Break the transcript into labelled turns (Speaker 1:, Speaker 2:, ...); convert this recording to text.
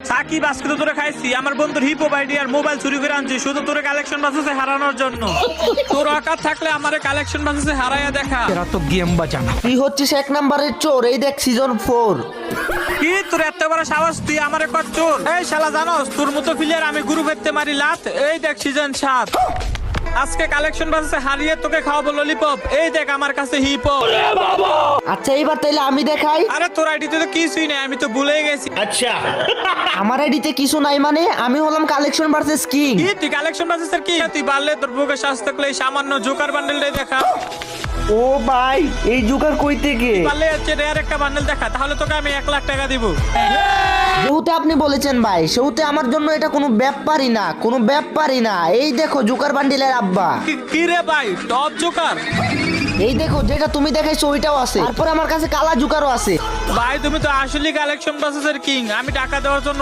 Speaker 1: সাকিব আজকে তো তোরে খাইছি আমার বন্ধুর হিপো বাইডি আর মোবাইল চুরি করে আনছি শুধু তোরে কালেকশন বাসে হারানোর জন্য। তোর অকাত থাকলে আমারে কালেকশন বাসে হারাইয়া দেখা।
Speaker 2: तेरा तो गेम बजाना।
Speaker 3: তুই হচ্ছিস এক নাম্বারের চোর, এই দেখ সিজন 4।
Speaker 1: কি তোর এত বড় সাহস তুই আমারে কর চোর? এই শালা জানোস তোর মতো প্লেয়ার আমি গ্রুপ ফেরতে মারি লাত। এই দেখ সিজন 7 আজকে কালেকশন বাসে হারিয়ে তোকে খাওয়াবো ললিপপ। এই দেখ আমার কাছে হিপো।
Speaker 3: আচ্ছা এইবার তাইলে আমি দেখাই।
Speaker 1: আরে তোর আইডিতে তো কিছুই নেই আমি তো ভুলেই গেছি।
Speaker 3: আমার আইডিতে কিছু নাই মানে আমি হলাম কালেকশন ভার্সেস কিং।
Speaker 1: কি তুই কালেকশন বাসের কি তুই পারলে তোর বুকের শ্বাস থাকলে এই সামান্য জোকার বান্ডেলটাই দেখা।
Speaker 3: ও ভাই এই জোকার কই থেকে?
Speaker 1: পারলে হচ্ছে রেয়ার একটা বান্ডেল দেখা তাহলে তোকে আমি 1 লাখ টাকা দিব।
Speaker 3: যেহেতু আপনি বলেছেন ভাই, সেহেতু আমার জন্য এটা কোনো ব্যাপারই না, কোনো ব্যাপারই না। এই দেখো জোকার বান্ডিলের আব্বা।
Speaker 1: কি রে ভাই টপ জোকার?
Speaker 3: এই দেখো যেটা তুমি দেখাইছো ওইটাও আছে, তারপর আমার কাছে কালা জোকারও আছে।
Speaker 1: ভাই তুমি তো আসলে কালেকশন বাসের কিং। আমি টাকা দেওয়ার জন্য